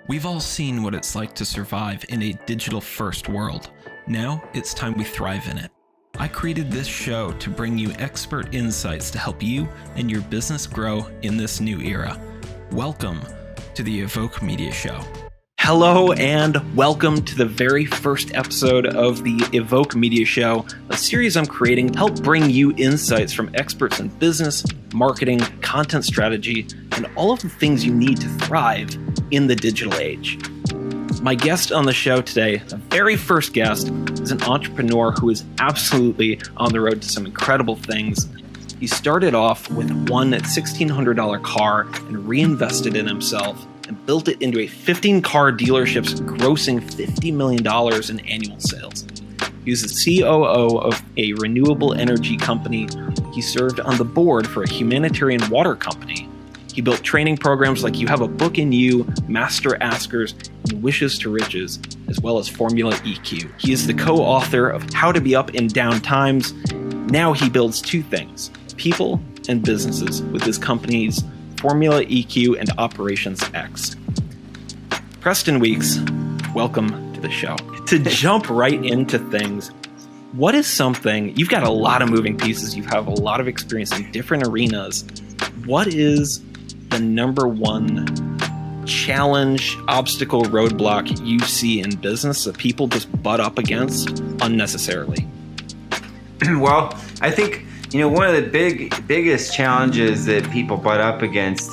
We've all seen what it's like to survive in a digital-first world. Now, it's time we thrive in it. I created this show to bring you expert insights to help you and your business grow in this new era. Welcome to the Evoke Media Show. Hello and welcome to the very first episode of the Evoke Media Show, a series I'm creating to help bring you insights from experts in business, marketing, content strategy, and all of the things you need to thrive in the digital age. My guest on the show today, the very first guest, is an entrepreneur who is absolutely on the road to some incredible things. He started off with one $1,600 car and reinvested in himself and built it into a 15-car dealerships grossing $50 million in annual sales. He was the COO of a renewable energy company. He served on the board for a humanitarian water company. He built training programs like You Have a Book in You, Master Askers, and Wishes to Riches, as well as Formula EQ. He is the co-author of How to Be Up in Down Times. Now he builds two things, people and businesses, with his companies Formula EQ and Operations X. Preston Weekes, welcome to the show. To jump right into things, what is something, you've got a lot of moving pieces, you have a lot of experience in different arenas. What is the number one challenge, obstacle, roadblock you see in business that people just butt up against unnecessarily? Well, I think, one of the biggest challenges that people butt up against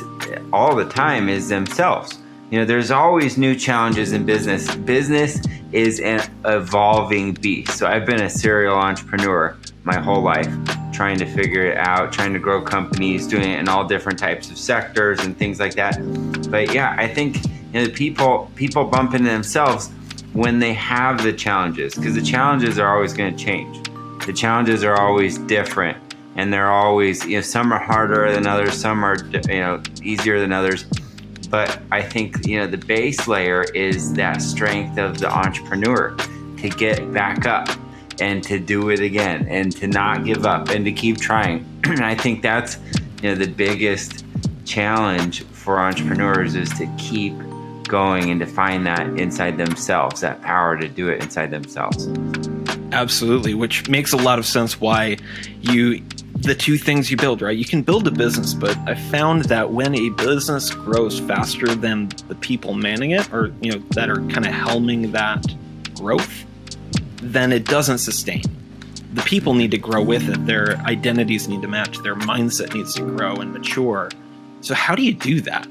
all the time is themselves. There's always new challenges in business. Business is an evolving beast. So I've been a serial entrepreneur my whole life, trying to figure it out, trying to grow companies, doing it in all different types of sectors and things like that. But yeah, I think people bump into themselves when they have the challenges, because the challenges are always going to change. The challenges are always different, and they're always, some are harder than others, some are easier than others. But I think the base layer is that strength of the entrepreneur to get back up and to do it again and to not give up and to keep trying. I think that's the biggest challenge for entrepreneurs, is to keep going and to find that inside themselves, that power to do it inside themselves. Absolutely, which makes a lot of sense why the two things you build, right? You can build a business, but I found that when a business grows faster than the people manning it, or that are kind of helming that growth, then it doesn't sustain. The people need to grow with it. Their identities need to match. Their mindset needs to grow and mature. So how do you do that?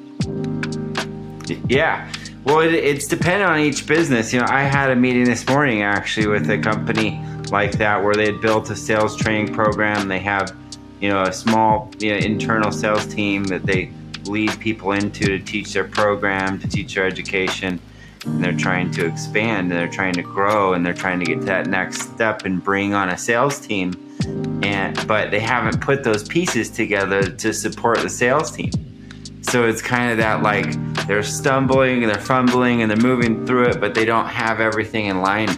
Yeah. Well, it's dependent on each business. I had a meeting this morning actually with a company like that where they had built a sales training program. They have, a small, internal sales team that they lead people into to teach their program, to teach their education. And they're trying to expand, and they're trying to grow, and they're trying to get to that next step and bring on a sales team. But they haven't put those pieces together to support the sales team. So it's kind of that, like, they're stumbling and they're fumbling and they're moving through it, but they don't have everything in line.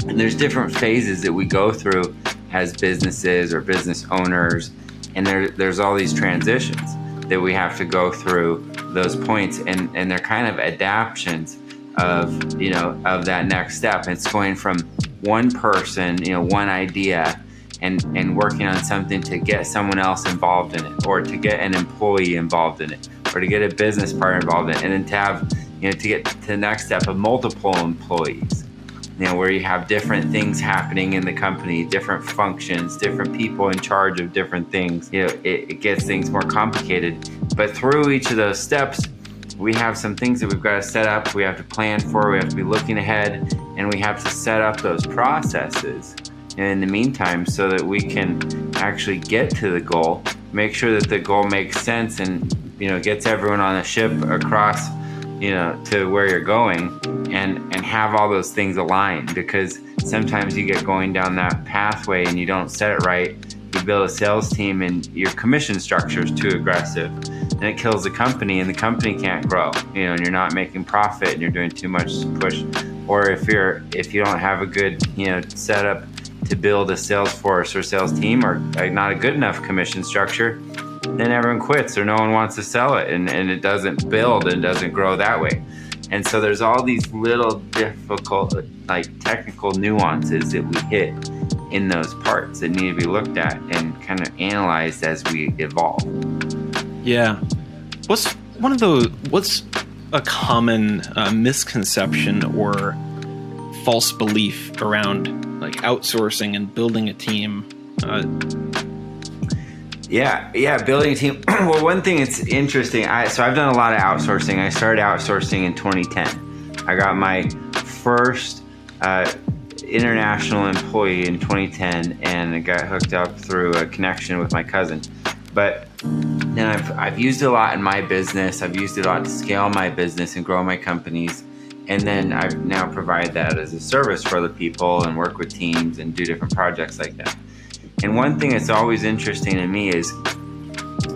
And there's different phases that we go through as businesses or business owners, and there's all these transitions that we have to go through those points, and they're kind of adaptions of that next step. It's going from one person, one idea, and working on something to get someone else involved in it, or to get an employee involved in it, or to get a business partner involved in it, and then to have, to get to the next step of multiple employees, where you have different things happening in the company, different functions, different people in charge of different things. It gets things more complicated. But through each of those steps, we have some things that we've got to set up, we have to plan for, we have to be looking ahead, and we have to set up those processes in the meantime so that we can actually get to the goal, make sure that the goal makes sense and, gets everyone on the ship across, to where you're going, and have all those things aligned. Because sometimes you get going down that pathway and you don't set it right. You build a sales team and your commission structure is too aggressive, and it kills the company, and the company can't grow, and you're not making profit, and you're doing too much to push. Or if you don't have a good, setup to build a sales force or sales team, or not a good enough commission structure, then everyone quits, or no one wants to sell it, and it doesn't build and doesn't grow that way. And so there's all these little difficult, like technical nuances that we hit in those parts that need to be looked at and kind of analyzed as we evolve. Yeah. What's a common misconception or false belief around like outsourcing and building a team? Building a team. Well, one thing that's interesting, so I've done a lot of outsourcing. I started outsourcing in 2010. I got my first international employee in 2010, and I got hooked up through a connection with my cousin. But then I've used it a lot in my business. I've used it a lot to scale my business and grow my companies. And then I've now provide that as a service for other people and work with teams and do different projects like that. And one thing that's always interesting to me is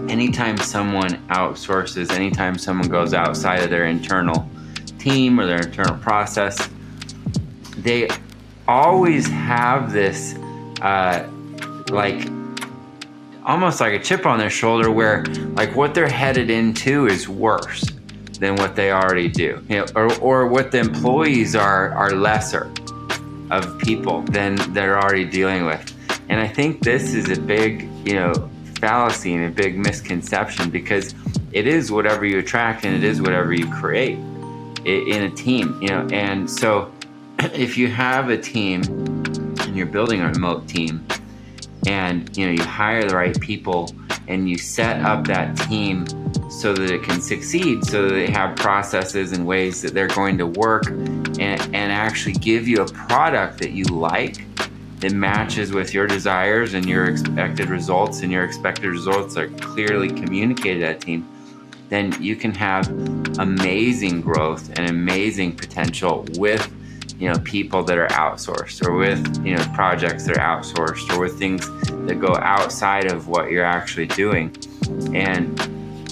anytime someone outsources, anytime someone goes outside of their internal team or their internal process, they always have this like almost like a chip on their shoulder where like what they're headed into is worse than what they already do, or what the employees are lesser of people than they're already dealing with. And I think this is a big, fallacy and a big misconception, because it is whatever you attract and it is whatever you create in a team, And so if you have a team and you're building a remote team and, you hire the right people and you set up that team so that it can succeed, so that they have processes and ways that they're going to work and actually give you a product that you like, that matches with your desires and your expected results, and your expected results are clearly communicated to that team, then you can have amazing growth and amazing potential with people that are outsourced, or with projects that are outsourced, or with things that go outside of what you're actually doing. And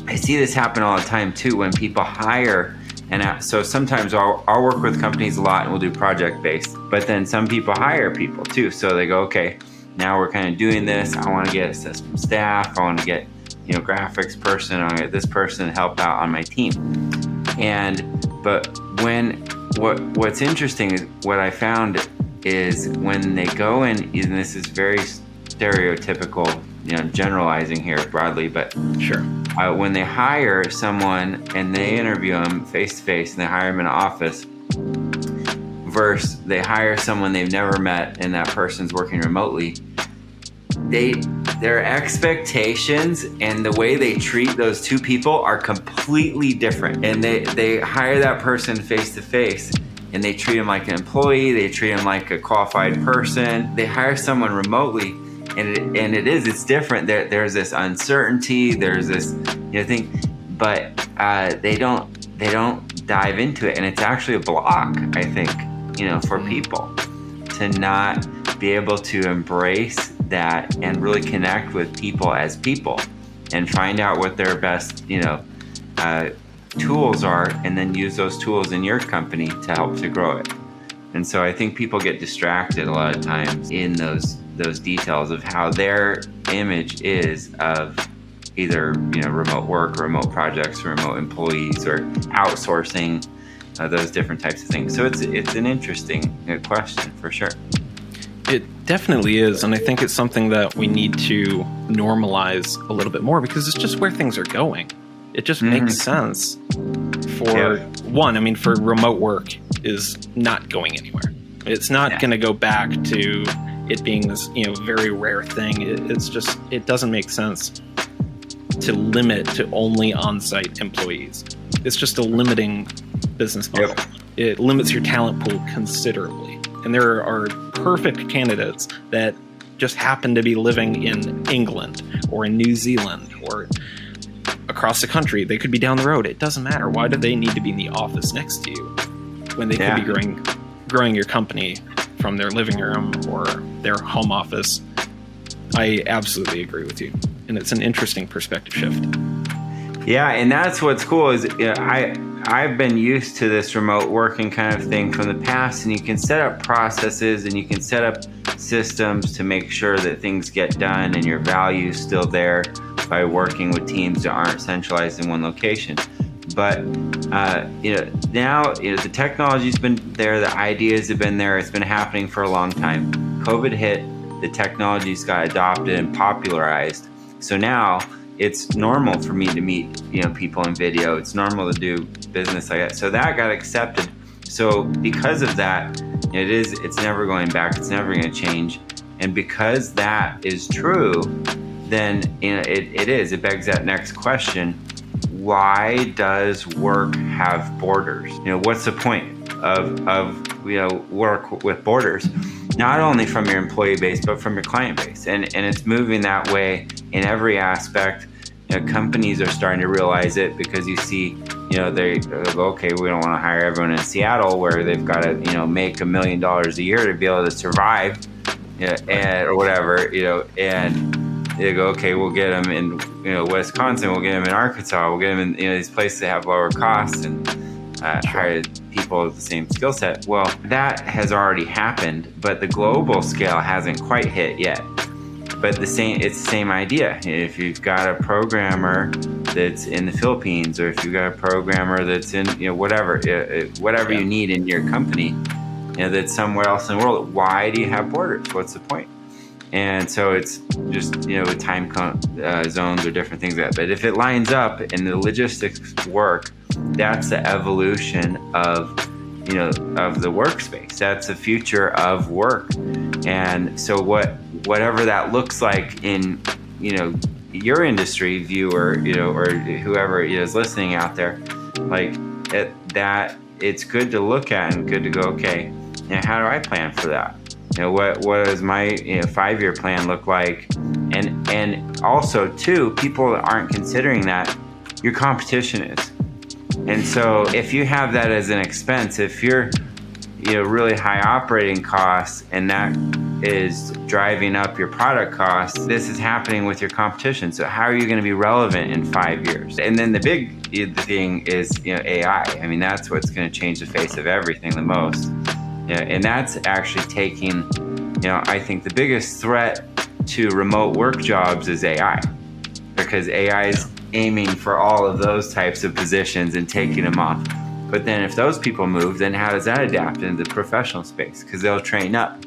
I see this happen all the time too when people hire. And so sometimes I'll work with companies a lot and we'll do project-based, but then some people hire people too. So they go, okay, now we're kind of doing this. I want to get a system staff. I want to get, graphics person. I want to get this person to help out on my team. But what's interesting is what I found is when they go in, and this is very stereotypical, generalizing here broadly, but sure. When they hire someone and they interview them face to face and they hire them in an office, versus they hire someone they've never met and that person's working remotely, their expectations and the way they treat those two people are completely different. And they hire that person face to face and they treat them like an employee, they treat them like a qualified person. They hire someone remotely, and it's different. There's this uncertainty, there's this thing, but they don't dive into it, and it's actually a block, I think, for people to not be able to embrace that and really connect with people as people and find out what their best tools are, and then use those tools in your company to help to grow it. And so I think people get distracted a lot of times in those details of how their image is of either remote work or remote projects or remote employees or outsourcing, those different types of things. So it's an interesting question for sure. It definitely is, and I think it's something that we need to normalize a little bit more, because it's just where things are going. It just makes sense. For remote work is not going anywhere. It's not going to go back to it being this very rare thing. It doesn't make sense to limit to only on-site employees. It's just a limiting business model. It limits your talent pool considerably. And there are perfect candidates that just happen to be living in England or in New Zealand or across the country. They could be down the road. It doesn't matter. Why do they need to be in the office next to you when they could be growing your company from their living room or their home office? I absolutely agree with you. And it's an interesting perspective shift. Yeah, and that's what's cool is I've been used to this remote working kind of thing from the past, and you can set up processes and you can set up systems to make sure that things get done and your value's still there by working with teams that aren't centralized in one location. But now the technology's been there, the ideas have been there, it's been happening for a long time. COVID hit, the technology's got adopted and popularized. So now it's normal for me to meet people in video. It's normal to do business like that. So that got accepted. So because of that, it's never going back. It's never going to change. And because that is true, then it begs that next question. Why does work have borders? What's the point of work with borders? Not only from your employee base, but from your client base. And it's moving that way in every aspect. Companies are starting to realize it, because you see, they go, okay, we don't want to hire everyone in Seattle where they've got to, make $1 million a year to be able to survive, or whatever, and they go, okay, we'll get them in, Wisconsin, we'll get them in Arkansas, we'll get them in, these places that have lower costs and hire people with the same skill set. Well, that has already happened, but the global scale hasn't quite hit yet. But it's the same idea. If you've got a programmer that's in the Philippines, or if you've got a programmer that's in, whatever you need in your company, that's somewhere else in the world, why do you have borders? What's the point? And so it's just, time zones or different things like that. But if it lines up and the logistics work, that's the evolution of the workspace. That's the future of work. And so whatever that looks like in, your industry, viewer, or whoever is listening out there, that it's good to look at and good to go, okay, how do I plan for that? What does my 5-year plan look like? And also too, people aren't considering that your competition is. And so if you have that as an expense, if you're really high operating costs and that is driving up your product costs, this is happening with your competition. So how are you going to be relevant in 5 years? And then the big thing is AI. I mean, that's what's going to change the face of everything the most. And that's actually taking, I think the biggest threat to remote work jobs is AI, because AI is aiming for all of those types of positions and taking them off. But then if those people move, then how does that adapt into the professional space? Because they'll train up,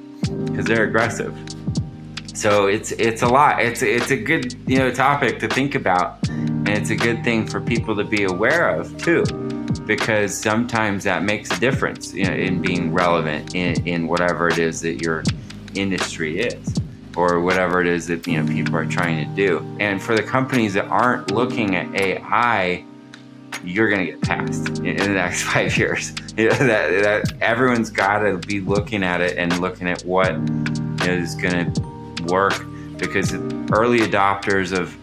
because they're aggressive. So it's a lot. It's a good topic to think about, and it's a good thing for people to be aware of too, because sometimes that makes a difference in being relevant in whatever it is that your industry is, or whatever it is that people are trying to do. And for the companies that aren't looking at AI, you're going to get passed in the next 5 years. That everyone's got to be looking at it and looking at what is going to work, because early adopters of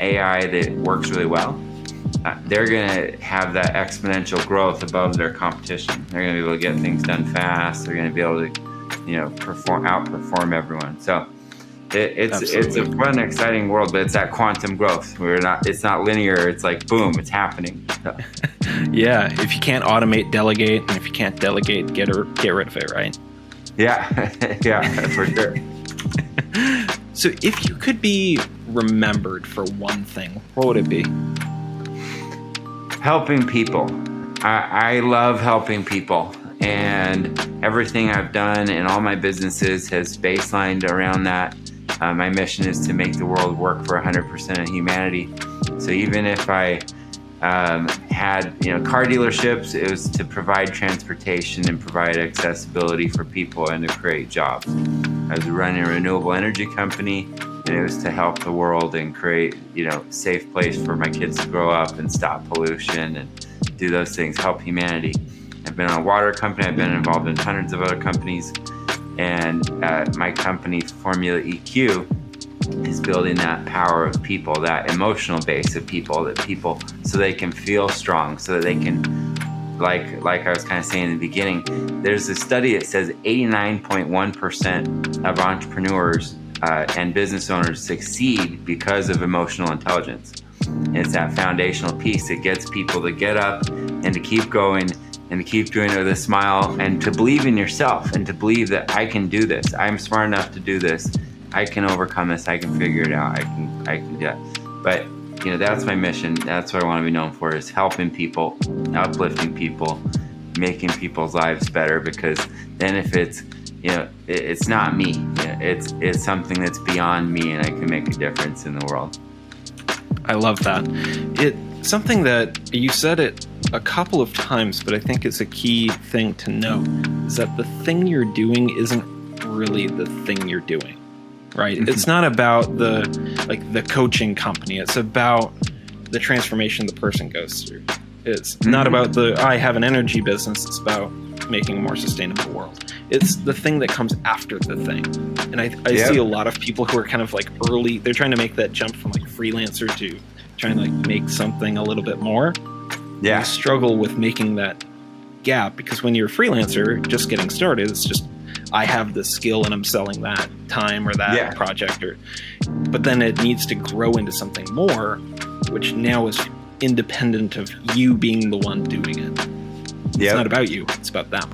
AI that works really well, they're going to have that exponential growth above their competition. They're going to be able to get things done fast. They're going to be able to, outperform everyone. So it's a fun, exciting world, but it's that quantum growth. It's not linear. It's like, boom, it's happening. So. Yeah. If you can't automate, delegate. And if you can't delegate, get rid of it, right? Yeah. Yeah, for sure. So if you could be remembered for one thing, what would it be? Helping people. I love helping people, and everything I've done in all my businesses has baselined around that. My mission is to make the world work for 100% of humanity. So even if I had car dealerships, it was to provide transportation and provide accessibility for people and to create jobs. I was running a renewable energy company, and it was to help the world and create safe place for my kids to grow up and stop pollution and do those things, help humanity. I've been on a water company. I've been involved in hundreds of other companies, and my company Formula EQ is building that power of people, that emotional base of people, so they can feel strong, so that they can, like I was kind of saying in the beginning, there's a study that says 89.1% of entrepreneurs and business owners succeed because of emotional intelligence. And it's that foundational piece that gets people to get up and to keep going and to keep doing it with a smile, and to believe in yourself, and to believe that I can do this. I'm smart enough to do this. I can overcome this. I can figure it out. I can do that. But that's my mission. That's what I want to be known for, is helping people, uplifting people, making people's lives better. Because then if it's, it's not me, it's something that's beyond me, and I can make a difference in the world. I love that. It's something that you said it a couple of times, but I think it's a key thing to know, is that the thing you're doing isn't really the thing you're doing, right? It's not about the coaching company. It's about the transformation the person goes through. It's not about I have an energy business. It's about making a more sustainable world. It's the thing that comes after the thing. And I see a lot of people who are kind of like early, they're trying to make that jump from like freelancer to trying to like make something a little bit more. Yeah. You struggle with making that gap, because when you're a freelancer just getting started, it's just, I have this skill and I'm selling that time or that project, but then it needs to grow into something more, which now is independent of you being the one doing it. It's not about you, it's about them.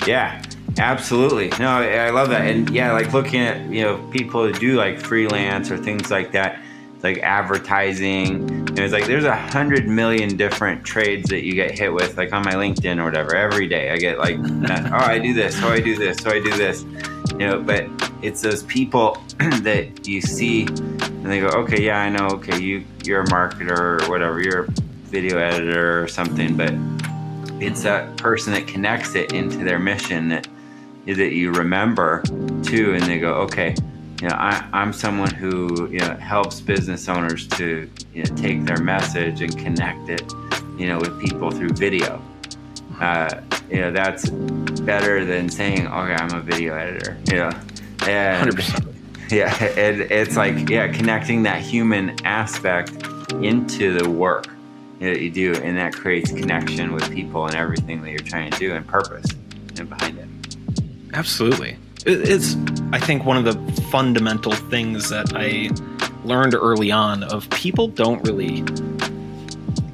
Yeah, absolutely. No, I love that. And like looking at, people who do like freelance or things like that, like advertising, and it's like there's 100 million different trades that you get hit with, like on my LinkedIn or whatever. Every day I get like, I do this, I do this, I do this, but it's those people that you see and they go, okay, I know, okay, you're a marketer or whatever, you're a video editor or something, but it's that person that connects it into their mission that you remember too, and they go, okay, I'm someone who helps business owners to take their message and connect it with people through video. That's better than saying, okay, I'm a video editor. And 100%. Yeah, and it's like connecting that human aspect into the work that you do, and that creates connection with people and everything that you're trying to do, and purpose behind it. Absolutely. It's, I think, one of the fundamental things that I learned early on of people don't really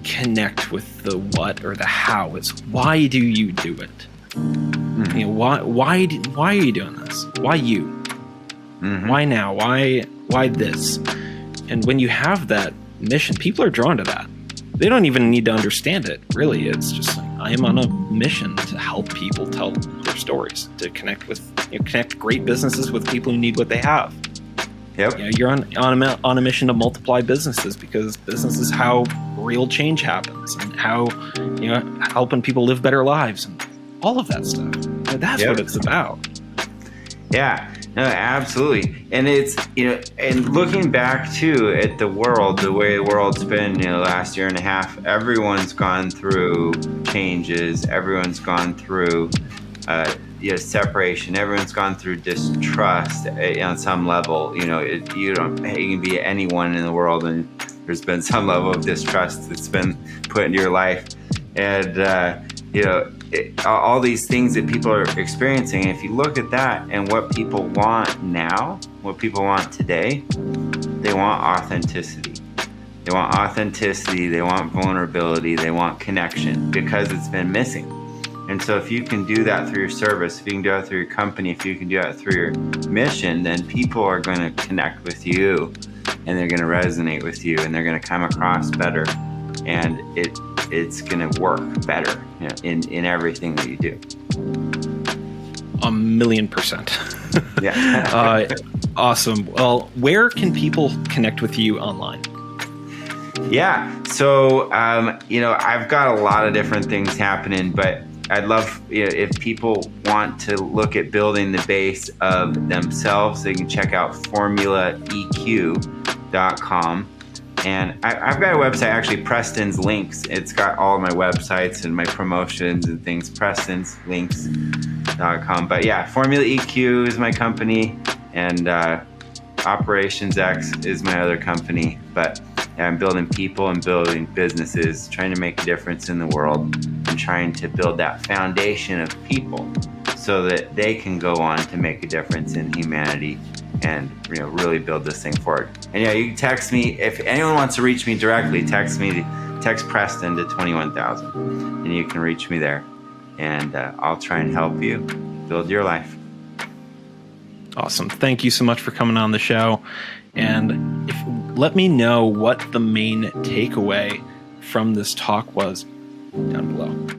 connect with the what or the how. It's why do you do it? Why are you doing this? Why you? Why now? Why this? And when you have that mission, people are drawn to that. They don't even need to understand it, really. It's just like, I am on a mission to help people tell their stories, to connect great businesses with people who need what they have. Yep. You're on a mission to multiply businesses, because business is how real change happens, and how helping people live better lives, and all of that stuff. That's what it's about. Yeah. No, absolutely. And it's, and looking back too at the world, the way the world's been, the last year and a half, everyone's gone through changes. Everyone's gone through, separation. Everyone's gone through distrust on some level. You can be anyone in the world, and there's been some level of distrust that's been put into your life. And, all these things that people are experiencing, and if you look at that and what people want now, what people want today, they want authenticity. They want authenticity, they want vulnerability, they want connection, because it's been missing. And so if you can do that through your service, if you can do that through your company, if you can do that through your mission, then people are going to connect with you, and they're going to resonate with you, and they're going to come across better, and it's going to work better in everything that you do. 1,000,000%. Yeah. Awesome. Well, where can people connect with you online? Yeah. So, I've got a lot of different things happening, but I'd love, if people want to look at building the base of themselves, they can check out formulaeq.com. And I've got a website, actually, Prestons Links. It's got all of my websites and my promotions and things, prestonslinks.com. But yeah, Formula EQ is my company, and Operations X is my other company. But I'm building people and building businesses, trying to make a difference in the world, and trying to build that foundation of people so that they can go on to make a difference in humanity and really build this thing forward. And you can text me if anyone wants to reach me directly. Text Preston to 21,000, and you can reach me there, and I'll try and help you build your life. Awesome. Thank you so much for coming on the show. And let me know what the main takeaway from this talk was down below.